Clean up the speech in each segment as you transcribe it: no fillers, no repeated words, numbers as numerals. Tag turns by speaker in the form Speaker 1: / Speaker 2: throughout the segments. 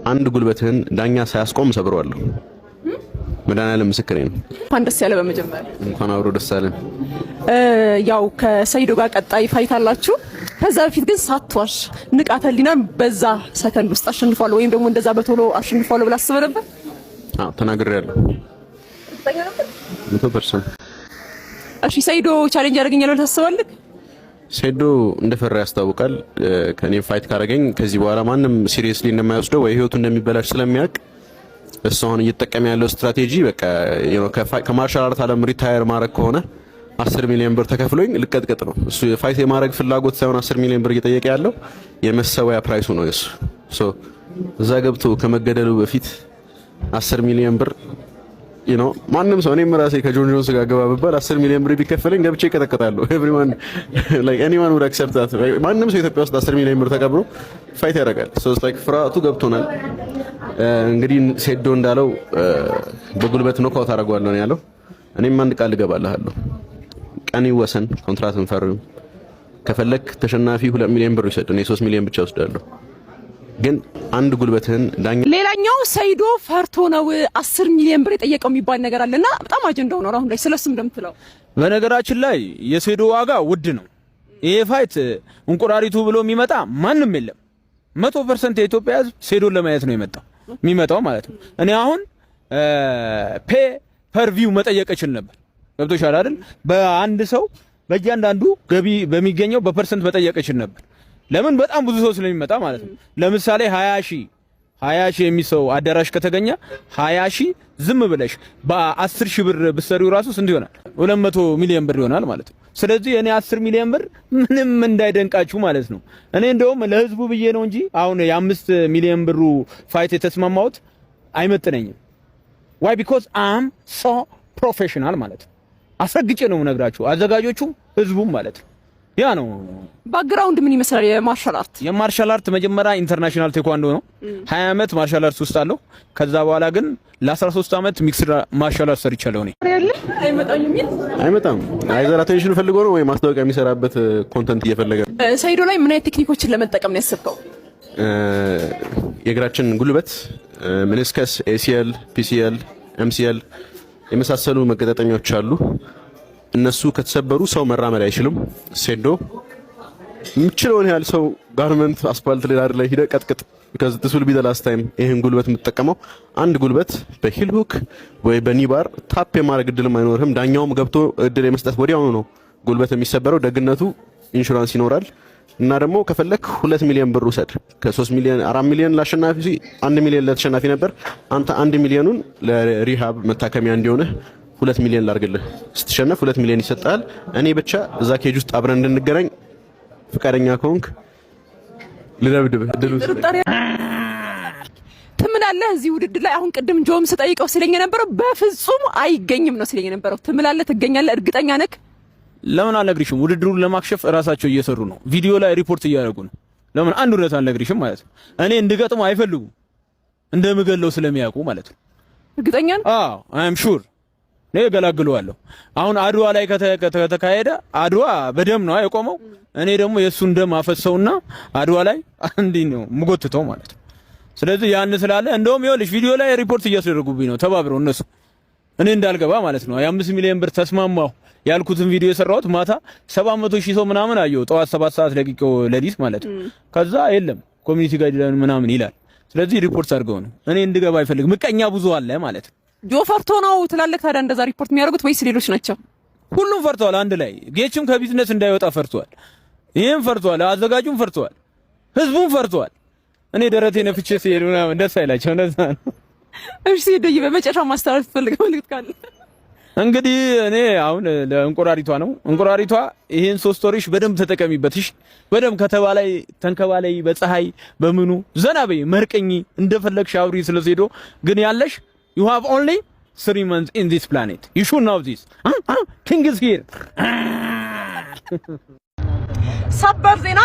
Speaker 1: አንድ ጉልበትህን ዳኛ ሳያስቆም ሰብረዋለሁ። መድኃኒዓለም ምስክሬ ነው።
Speaker 2: እንኳን ደስ ያለ። በመጀመሪያ
Speaker 1: እንኳን አብሮ ደስ አለን።
Speaker 2: ያው ከሰይዶ ጋር ቀጣይ ፋይት አላችሁ። ከዛ በፊት ግን ሳትዋሽ ንቃተ ህሊናን በዛ ሰከንድ ውስጥ አሸንፏል ወይም ደግሞ እንደዛ በቶሎ አሸንፏል ብላ አስበህ ነበር?
Speaker 1: አዎ ተናግሬያለሁ። 100%።
Speaker 2: እሺ ሰይዶ ቻሌንጅ ያደርገኛል ብለህ ታስባለህ?
Speaker 1: ሰይዶ እንደፈራ ያስታውቃል። ከኔ ፋይት ካረገኝ ከዚህ በኋላ ማንም ሲሪየስሊ እንደማይወስደው ወይ ህይወቱ እንደሚበላሽ ስለሚያውቅ እሱ አሁን እየተጠቀመ ያለው ስትራቴጂ በቃ ከማርሻል አርት ዓለም ሪታየር ማድረግ ከሆነ 10 ሚሊዮን ብር ተከፍሎኝ ልቀጥቀጥ ነው። እሱ ፋይት የማድረግ ፍላጎት ሳይሆን 10 ሚሊዮን ብር እየጠየቀ ያለው የመሰወያ ፕራይሱ ነው እሱ። እዛ ገብቶ ከመገደሉ በፊት 10 ሚሊዮን ብር ማንም ሰው እኔም ራሴ ከጆን ጆንስ ጋር ገባ ብባል 10 ሚሊዮን ብር ቢከፈለኝ ገብቼ እቀጠቅጣለሁ። ኤቭሪዋን ላይክ ኤኒዋን ውድ አክሰፕት ዳት። ማንም ሰው ኢትዮጵያ ውስጥ 10 ሚሊዮን ብር ተቀብሎ ፋይት ያደርጋል። ኢትስ ላይክ ፍርሃቱ ገብቶናል። እንግዲህ ሰይዶ እንዳለው በጉልበት ነው ካውት አደርገዋለሁ ነው ያለው። እኔም አንድ ቃል እገባልሃለሁ። ቀን ይወሰን፣ ኮንትራት እንፈርም። ከፈለክ ተሸናፊ 2 ሚሊዮን ብር ይሰጥ፣ እኔ 3 ሚሊዮን ብቻ ወስዳለሁ። ግን አንድ ጉልበትህን ዳኛ
Speaker 2: ሌላኛው ሰይዶ ፈርቶ ነው 10 ሚሊዮን ብር የጠየቀው የሚባል ነገር አለና በጣም አጀንዳው ነው አሁን ላይ ስለሱም እንደምትለው።
Speaker 3: በነገራችን ላይ የሰይዶ ዋጋ ውድ ነው። ይሄ ፋይት እንቁራሪቱ ብሎ የሚመጣ ማንም የለም። 100% የኢትዮጵያ ሕዝብ ሰይዶን ለማየት ነው የሚመጣው ማለት ነው። እኔ አሁን ፐር ቪው መጠየቅ እችል ነበር። ገብቶሻል አይደል? በአንድ ሰው በእያንዳንዱ ገቢ በሚገኘው በፐርሰንት መጠየቅ እችል ነበር። ለምን? በጣም ብዙ ሰው ስለሚመጣ ማለት ነው። ለምሳሌ 20 ሺህ የሚሰው አዳራሽ ከተገኘ 20 ሺህ ዝም ብለሽ በ10 ሺህ ብር ብትሰሪው ራሱ ስንት ይሆናል? 200 ሚሊዮን ብር ይሆናል ማለት ነው። ስለዚህ እኔ 10 ሚሊዮን ብር ምንም እንዳይደንቃችሁ ማለት ነው። እኔ እንደውም ለህዝቡ ብዬ ነው እንጂ አሁን የ5 ሚሊዮን ብሩ ፋይት የተስማማሁት አይመጥነኝም። ዋይ ቢኮዝ አም ሶ ፕሮፌሽናል ማለት ነው። አስረግጬ ነው የምነግራችሁ፣ አዘጋጆቹም ህዝቡም ማለት ነው። ያ ነው።
Speaker 2: ባክግራውንድ ምን ይመስላል?
Speaker 3: የማርሻል አርት መጀመሪያ ኢንተርናሽናል ቴኳንዶ ነው። 20 ዓመት ማርሻል አርት ውስጥ አለው። ከዛ በኋላ ግን ለ13 ዓመት ሚክስድ ማርሻል አርት ሰርቻለሁ እኔ።
Speaker 1: አይመጣም። አይዘር አቴንሽን ፈልጎ ነው ወይ ማስታወቂያ የሚሰራበት ኮንተንት እየፈለገ ነው።
Speaker 2: ሰይዶ ላይ ምን አይነት ቴክኒኮችን ለመጠቀም ነው ያሰብከው?
Speaker 1: የእግራችን ጉልበት ሚኒስከስ፣ ኤሲኤል፣ ፒሲኤል፣ ኤምሲኤል የመሳሰሉ መገጣጠሚያዎች አሉ። እነሱ ከተሰበሩ ሰው መራመድ አይችልም። ሰይዶ የምችለውን ያህል ሰው ጋርመንት አስፋልት ላይ ሄደ ቀጥቅጥ። because this will be the last time ይሄን ጉልበት የምትጠቀመው። አንድ ጉልበት በሂል ሁክ ወይ በኒባር ታፕ የማድረግ እድልም አይኖርህም። ዳኛውም ገብቶ እድል የመስጠት ወዲያው ነው ጉልበት የሚሰበረው። ደግነቱ ኢንሹራንስ ይኖራል እና ደግሞ ከፈለክ 2 ሚሊዮን ብር ውሰድ። ከ3 ሚሊዮን 4 ሚሊዮን ለአሸናፊ 1 ሚሊዮን ለተሸናፊ ነበር። አንተ 1 ሚሊዮኑን ለሪሃብ መታከሚያ እንዲሆንህ 2 ሚሊዮን ላርግልህ። ስትሸነፍ 2 ሚሊዮን ይሰጣል። እኔ ብቻ እዛ ኬጅ ውስጥ አብረን እንድንገናኝ ፍቃደኛ ከሆንክ ልደብድብህ።
Speaker 2: ትምላለህ እዚህ ውድድር ላይ? አሁን ቅድም ጆም ስጠይቀው ስለኛ ነበረው በፍጹም አይገኝም ነው ስለኛ ነበረው። ትምላለህ? ትገኛለህ? እርግጠኛ ነህ?
Speaker 3: ለምን አልነግርሽም? ውድድሩን ለማክሸፍ እራሳቸው እየሰሩ ነው። ቪዲዮ ላይ ሪፖርት እያደረጉ ነው። ለምን አንድ እውነት አልነግርሽም ማለት ነው። እኔ እንድገጥም አይፈልጉም፣ እንደምገለው ስለሚያውቁ ማለት ነው።
Speaker 2: እርግጠኛ ነህ?
Speaker 3: አዎ አይ አም ሹር ነው ገላግለዋለሁ። አሁን አድዋ ላይ ከተካሄደ አድዋ በደም ነው የቆመው። እኔ ደግሞ የሱን ደም አፈሰውና አድዋ ላይ አንዲ ነው ምጎትተው ማለት ነው። ስለዚህ ያን ስላለ እንደውም ይኸውልሽ ቪዲዮ ላይ ሪፖርት እያስደረጉብኝ ነው ተባብረው እነሱ እኔ እንዳልገባ ማለት ነው። የ5 ሚሊዮን ብር ተስማማው ያልኩትን ቪዲዮ የሰራሁት ማታ 700,000 ሰው ምናምን አየው። ጠዋት 7 ሰዓት ለቂቆ ለዲስ ማለት ነው። ከዛ የለም ኮሚኒቲ ጋይድላይን ምናምን ይላል። ስለዚህ ሪፖርት አድርገው ነው እኔ እንድገባ አይፈልግ። ምቀኛ ብዙ አለ ማለት ነው።
Speaker 2: ጆ ፈርቶ ነው ትላለህ ታዲያ እንደዛ ሪፖርት የሚያደርጉት ወይስ ሌሎች ናቸው?
Speaker 3: ሁሉም ፈርተዋል አንድ ላይ። ጌችም ከቢዝነስ እንዳይወጣ ፈርተዋል። ይሄም ፈርተዋል፣ አዘጋጁም ፈርተዋል፣ ህዝቡም ፈርተዋል። እኔ ደረቴ ነፍቼ ሲሄድ ምናምን ደስ አይላቸው እንደዛ ነው።
Speaker 2: እሺ ደይ በመጨረሻ ማስተላለፍ ፈልገው መልእክት ካለ?
Speaker 3: እንግዲህ እኔ አሁን ለእንቁራሪቷ ነው። እንቁራሪቷ ይሄን 3 ወርሽ በደንብ ተጠቀሚበትሽ። በደንብ ከተባላይ ተንከባላይ፣ በፀሐይ በምኑ ዘና በይ፣ መርቀኝ፣ እንደፈለግሽ አውሪ ስለሰይዶ። ግን ያለሽ you have only 3 months in this planet. You should know this. King is here.
Speaker 2: ሰበር ዜና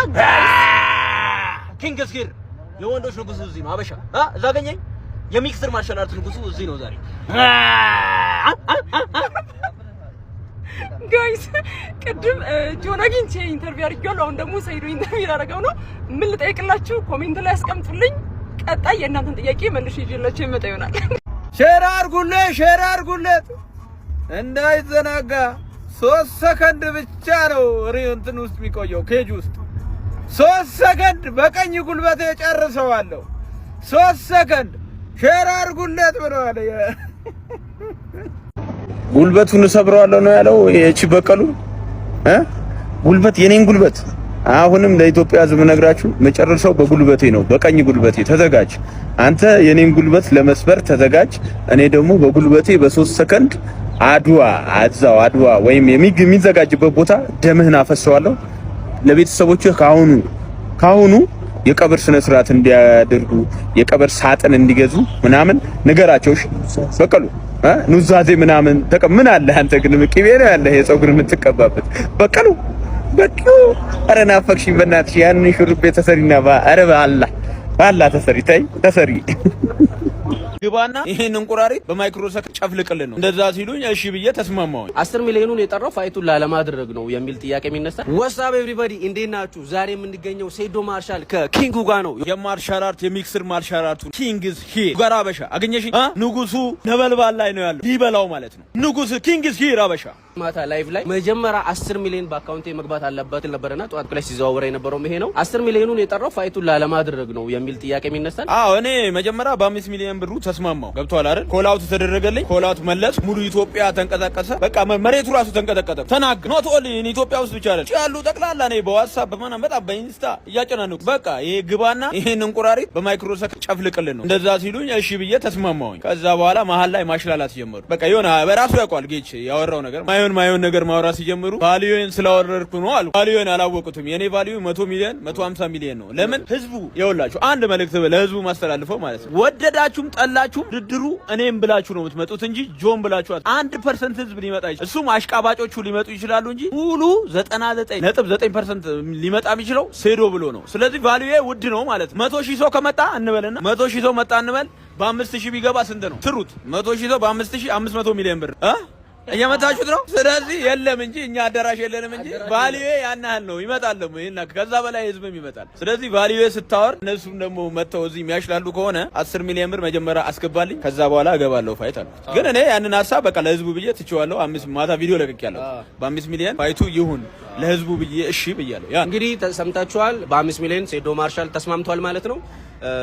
Speaker 4: ኪንግ is here. የወንዶች ንጉስ እዚህ ነው። አበሻ እዛ ገኘኝ። የሚክስር ማርሻል አርት ንጉሱ እዚህ ነው ዛሬ።
Speaker 2: ጋይስ ቅድም ጆን አግኝቼ ኢንተርቪው አድርጌዋለሁ። አሁን ደግሞ ሰይዶ ኢንተርቪው አደረገው ነው። ምን ልጠይቅላችሁ? ኮሜንት ላይ አስቀምጡልኝ። ቀጣይ የእናንተን ጥያቄ መልሼ ይዤላችሁ የመጣ ይሆናል።
Speaker 3: ሼር አድርጉለት እንዳይዘናጋ። 3 ሰከንድ ብቻ ነው እንትን ውስጥ የሚቆየው ኬጅ ውስጥ 3 ሰከንድ በቀኝ ጉልበቴ ጨርሰዋለሁ። 3 ሰከንድ ሼር አድርጉለት ብለዋል። ጉልበቱን ሰብረዋለሁ ነው ያለው። እቺ በቀሉ ጉልበት የኔን ጉልበት አሁንም ለኢትዮጵያ ሕዝብ ነግራችሁ መጨረሻው በጉልበቴ ነው፣ በቀኝ ጉልበቴ ተዘጋጅ። አንተ የኔን ጉልበት ለመስበር ተዘጋጅ። እኔ ደግሞ በጉልበቴ በ3 ሰከንድ አድዋ ወይም የሚዘጋጅበት ቦታ ደምህን አፈሰዋለሁ። ለቤተሰቦችህ ካሁኑ የቀብር ስነ ስርዓት እንዲያደርጉ የቀብር ሳጥን እንዲገዙ ምናምን ንገራቸው። በቀሉ ኑዛዜ ምናምን ምን አለ አንተ ግን ቅቤ ነው ያለ የፀጉር የምትቀባበት በቀሉ ኧረ ናፈቅሽኝ በእናትሽ። ያንን ሹሩቤ ተሰሪና ኧረ በአላህ ተሰሪ ግባና ይሄን እንቁራሪት በማይክሮ ሰከንድ ጨፍልቅልን ነው። እንደዛ ሲሉኝ እሺ ብዬ ተስማማሁኝ።
Speaker 4: 10 ሚሊዮኑን የጠራው ፋይቱን ላለማድረግ ነው የሚል ጥያቄ የሚነሳ ወሳብ ኤቭሪባዲ እንዴት ናችሁ? ዛሬ የምንገኘው ሴዶ ማርሻል ከኪንጉ ጋር ነው።
Speaker 3: የማርሻል አርት የሚክስር ማርሻል አርቱ ኪንግስ ሂር ጋር አበሻ አገኘሽኝ። ንጉሱ ነበልባል ላይ ነው ያለው ሊበላው ማለት ነው። ንጉስ ኪንግስ ሂር አበሻ
Speaker 4: ማታ ላይቭ ላይ መጀመሪያ 10 ሚሊዮን በአካውንቴ መግባት አለበት ነበርና ጠዋት ላይ ሲዘዋወራ የነበረው ይሄ ነው። 10 ሚሊዮኑን የጠራው ፋይቱን ላለማድረግ ነው የሚል ጥያቄ የሚነሳ
Speaker 3: እኔ መጀመሪያ በ5 ሚሊዮን ብሩ ተስማማው። ገብቷል አይደል? ኮላውት ተደረገልኝ። ኮላውት መለስ። ሙሉ ኢትዮጵያ ተንቀሳቀሰ። በቃ መሬቱ ራሱ ተንቀጠቀጠ። ተናግ ኖት ኦንሊ ኢትዮጵያ ውስጥ ብቻ አይደል ያሉ ጠቅላላ ነው በዋትስአፕ በማና በጣም በኢንስታ እያጨናነቁ በቃ ይሄ ግባና ይሄን እንቁራሪት በማይክሮ ሰከንድ ጨፍልቅልን ነው። እንደዛ ሲሉኝ እሺ ብዬ ተስማማሁኝ። ከዛ በኋላ መሀል ላይ ማሽላላት ጀመሩ። በቃ የሆነ በራሱ ያውቃል ጌች ያወራው ነገር ማይሆን ነገር ማውራት ሲጀምሩ ቫልዩን ስላወረድኩ ነው አሉ። ቫልዩን አላወቁትም። የኔ ቫልዩ 100 ሚሊዮን 150 ሚሊዮን ነው። ለምን ህዝቡ ይኸውላችሁ አንድ መልእክት ለህዝቡ ማስተላልፈው ማለት ነው። ወደዳችሁም ጠላችሁም ድድሩ እኔም ብላችሁ ነው የምትመጡት እንጂ ጆን ብላችሁ 1% ህዝብ ሊመጣ ይችላል። እሱም አሽቃባጮቹ ሊመጡ ይችላሉ እንጂ ሙሉ 99.9% ሊመጣ የሚችለው ሴዶ ብሎ ነው። ስለዚህ ቫልዩ ውድ ነው ማለት ነው። 100,000 ሰው ከመጣ እንበልና 100,000 ሰው መጣ እንበል በ5,000 ቢገባ ስንት ነው? ትሩት 100,000 ሰው በ5,000 500 ሚሊዮን ብር እየመታችሁት ነው። ስለዚህ የለም እንጂ እኛ አዳራሽ የለንም እንጂ ቫልዩ ያን ያህል ነው። ይመጣል ደግሞ ይሄና ከዛ በላይ ህዝብም ይመጣል። ስለዚህ ቫልዩ ስታወር እነሱም ደግሞ መተው እዚህ የሚያሽላሉ ከሆነ 10 ሚሊዮን ብር መጀመሪያ አስገባልኝ ከዛ በኋላ እገባለሁ ፋይት አለ። ግን እኔ ያንን ሐሳብ በቃ ለህዝቡ ብዬ ትቼዋለሁ። ማታ ቪዲዮ ለቅቄያለሁ። በ5 ሚሊዮን ፋይቱ ይሁን ለህዝቡ ብዬ እሺ ብያለሁ። ያ እንግዲህ ሰምታችኋል። በ5 ሚሊዮን ሴዶ ማርሻል ተስማምቷል ማለት ነው።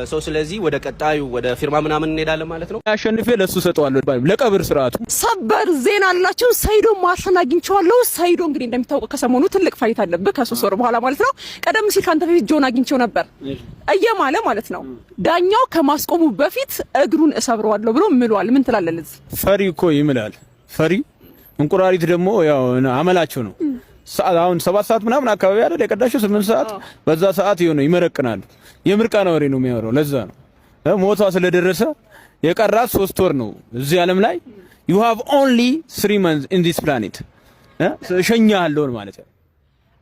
Speaker 3: ሰው ስለዚህ ወደ ቀጣዩ ወደ ፊርማ ምናምን እንሄዳለን ማለት ነው። አሸንፌ ለሱ ሰጠዋለሁ ለቀብር ስርዓቱ።
Speaker 2: ሰበር ዜና አላችሁ። ሰይዶ ማርሻል አግኝቼዋለሁ። ሰይዶ እንግዲህ እንደሚታወቀው ከሰሞኑ ትልቅ ፋይት አለበት ከ3 ወር በኋላ ማለት ነው። ቀደም ሲል ካንተ በፊት ጆን አግኝቼው ነበር እየማለ ማለት ነው። ዳኛው ከማስቆሙ በፊት እግሩን እሰብረዋለሁ ብሎ ምሏል። ምን ትላለህ ለዚህ?
Speaker 3: ፈሪ እኮ ይምላል። ፈሪ እንቁራሪት ደግሞ ያው አመላቸው ነው። አሁን 7 ሰዓት ምናምን አካባቢ አይደል የቀዳቸው 8 ሰዓት በዛ ሰዓት ይሆነ ይመረቅናሉ። የምርቃና ወሬ ነው የሚያወራው። ለዛ ነው ሞቷ ስለደረሰ የቀራት 3 ወር ነው እዚህ ዓለም ላይ you have only 3 months in this planet ሸኛለሁ ማለት ነው።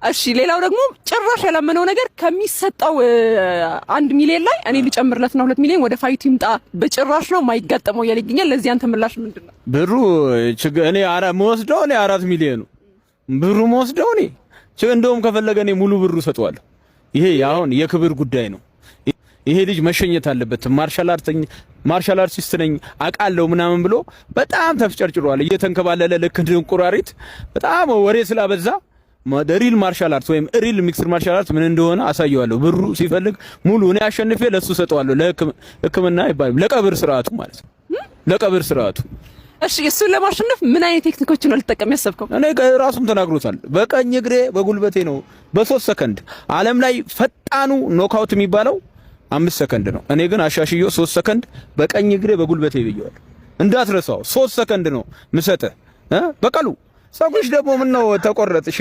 Speaker 2: እሺ ሌላው ደግሞ ጭራሽ ያላመነው ነገር ከሚሰጠው 1 ሚሊዮን ላይ እኔ ልጨምርለት ነው 2 ሚሊዮን ወደ ፋይቱ ይምጣ በጭራሽ ነው ማይጋጠመው ያለ ይገኛል። ለዚህ አንተ ምላሽ ምንድነው?
Speaker 3: ብሩ እኔ መወስደው እኔ 4 ሚሊዮን ብሩ መወስደው እኔ እንደውም ከፈለገ እኔ ሙሉ ብሩ ሰጠዋለሁ። ይሄ አሁን የክብር ጉዳይ ነው። ይሄ ልጅ መሸኘት አለበት። ማርሻል አርቲስት ነኝ አውቃለሁ ምናምን ብሎ በጣም ተፍጨርጭሯል። እየተንከባለለ ልክ እንደ እንቁራሪት በጣም ወሬ ስላበዛ ሪል ማርሻል አርት ወይም ሪል ሚክስድ ማርሻል አርት ምን እንደሆነ አሳየዋለሁ። ብሩ ሲፈልግ ሙሉ እኔ አሸንፌ ለሱ ሰጠዋለሁ። ለሕክምና ይባል ለቀብር ስርዓቱ ማለት ነው። ለቀብር ስርዓቱ
Speaker 2: እሺ እሱን ለማሸነፍ ምን አይነት ቴክኒኮችን ነው ልትጠቀም ያሰብከው?
Speaker 3: እኔ ራሱም ተናግሮታል። በቀኝ እግሬ በጉልበቴ ነው በ3 ሰከንድ ዓለም ላይ ፈጣኑ ኖክአውት የሚባለው 5 ሰከንድ ነው። እኔ ግን አሻሽዮ 3 ሰከንድ በቀኝ እግሬ በጉልበቴ ብየዋል። እንዳትረሳው 3 ሰከንድ ነው ምሰጠ በቀሉ ሰጉሽ ደግሞ ምን ነው ተቆረጥሽ?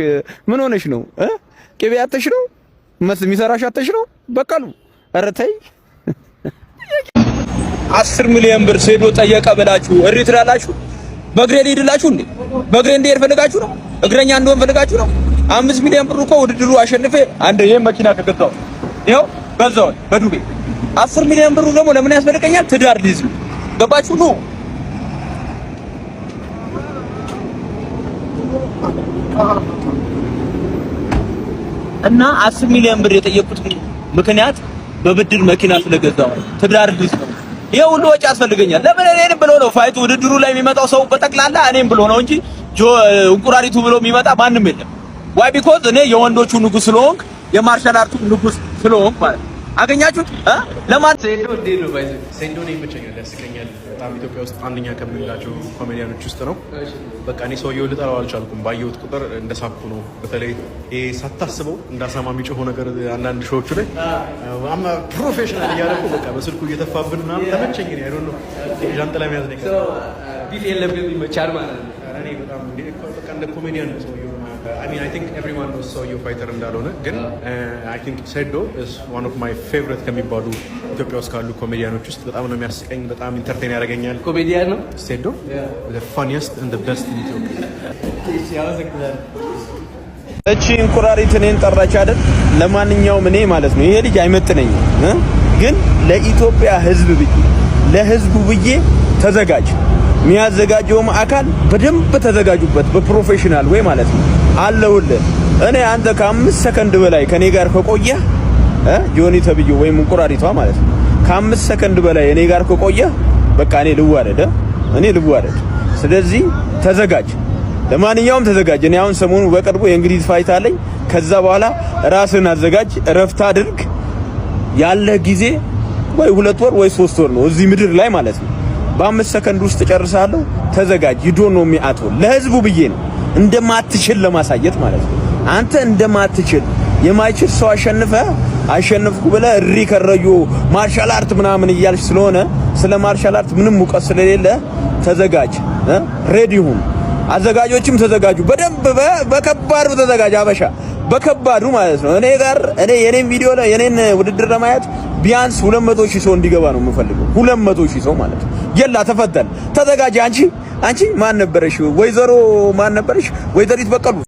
Speaker 3: ምን ሆነሽ ነው? ቅቤ አተሽ ነው የሚሰራሽ አተሽ ነው በቀሉ። ኧረ ተይ 10 ሚሊዮን ብር ሴዶ ጠየቀ ብላችሁ እሪ ትላላችሁ። በእግሬ ልሂድላችሁ እንዴ? በእግሬ እንድሄድ ፈልጋችሁ ነው? እግረኛ እንደሆን ፈልጋችሁ ነው? 5 ሚሊዮን ብር እኮ ውድድሩ አሸንፌ አንድ ይሄን መኪና ከገዛው ይኸው ገዛው በዱቤ 10 ሚሊዮን ብሩ ደግሞ ለምን ያስፈልገኛል? ትዳር ሊይዝ ገባችሁ ነው። እና 10 ሚሊዮን ብር የጠየቁት ምክንያት በብድር መኪና ስለገዛው ትዳር ልጅ ነው ይሄ ሁሉ ወጪ ያስፈልገኛል። ለምን እኔንም ብሎ ነው ፋይቱ ውድድሩ ላይ የሚመጣው ሰው በጠቅላላ እኔም ብሎ ነው እንጂ እንቁራሪቱ ብሎ የሚመጣ ማንም የለም። ዋይ ቢኮዝ እኔ የወንዶቹ ንጉስ ስለሆንክ የማርሻል አርቱ ንጉስ ስለሆንክ ማለት አገኛችሁት ለማን
Speaker 1: ሴዶ እንዴት ነው ባይዘ ሴዶ ነው ይመቸኛል፣ ያስቀኛል። በጣም ኢትዮጵያ ውስጥ አንደኛ ከምንላቸው ኮሜዲያኖች ውስጥ ነው። በቃ እኔ ሰውየው ልጠራው አልቻልኩም። ባየሁት ቁጥር እንደሳኩ ነው። በተለይ ይሄ ሳታስበው እንዳሳማ የሚጮኸው ነገር አንዳንድ ሾዎቹ ላይ አማ ፕሮፌሽናል እያደረኩ በቃ በስልኩ እየተፋብን ምናምን ተመቸኝ። እኔ አይዶንት ኖ ጃንጥላ መያዝ ነው ሶ ቢፍ የለብኝ ይመቻል ማለት ነው። እኔ በጣም በቃ እንደ ኮሜዲያን ነው ሰውየው። I mean, I think everyone knows ሰውየው ፋይተር እንዳልሆነ ግን I think ሴዶ is one of my favorite ከሚባሉ ኢትዮጵያ ውስጥ ካሉ ኮሜዲያኖች ውስጥ በጣም ነው የሚያስቀኝ፣ በጣም ኢንተርቴን ያደርገኛል።
Speaker 4: ኮሜዲያን ነው
Speaker 1: ሴዶ the funniest and the best in Ethiopia።
Speaker 3: እቺ እንቁራሪት እኔን ጠራች አይደል? ለማንኛውም እኔ ማለት ነው ይሄ ልጅ አይመጥነኝም፣ ግን ለኢትዮጵያ ሕዝብ ብዬ ለሕዝቡ ብዬ ተዘጋጅ። የሚያዘጋጀውም አካል በደንብ ተዘጋጁበት፣ በፕሮፌሽናል ወይ ማለት ነው አለውልህ። እኔ አንተ ከ5 ሰከንድ በላይ ከኔ ጋር ከቆየህ ጆኒ ተብዬ ወይም እንቁራሪቷ ማለት ነው ከ5 ሰከንድ በላይ እኔ ጋር ከቆየህ በቃ እኔ ልዋረድ። ስለዚህ ተዘጋጅ፣ ለማንኛውም ተዘጋጅ። እኔ አሁን ሰሞኑ በቅርቡ የእንግሊዝ ፋይት አለኝ። ከዛ በኋላ ራስህን አዘጋጅ፣ እረፍት አድርግ። ያለ ጊዜ ወይ 2 ወር ወይ 3 ወር ነው እዚህ ምድር ላይ ማለት ነው። በ5 ሰከንድ ውስጥ ጨርሳለሁ። ተዘጋጅ። ይዶ ነው የሚያጥው ለህዝቡ ብዬ ነው እንደማትችል ለማሳየት ማለት ነው። አንተ እንደማትችል የማይችል ሰው አሸነፍኩ ብለህ እሪ ከረዩ ማርሻል አርት ምናምን እያልሽ ስለሆነ ስለ ማርሻል አርት ምንም ሙቀት ስለሌለ ተዘጋጅ። ሬዲ ሁን። አዘጋጆችም ተዘጋጁ። በደንብ በከባዱ ተዘጋጅ። አበሻ በከባዱ ማለት ነው። እኔ የኔን ቪዲዮ ላይ የኔን ውድድር ለማየት ቢያንስ 200,000 ሰው እንዲገባ ነው የምፈልገው። 200,000 ሰው ማለት ነው። የላ ተፈተን ተዘጋጅ። አንቺ ማን ነበረሽ? ወይዘሮ ማን ነበረሽ? ወይዘሪት በቀሉ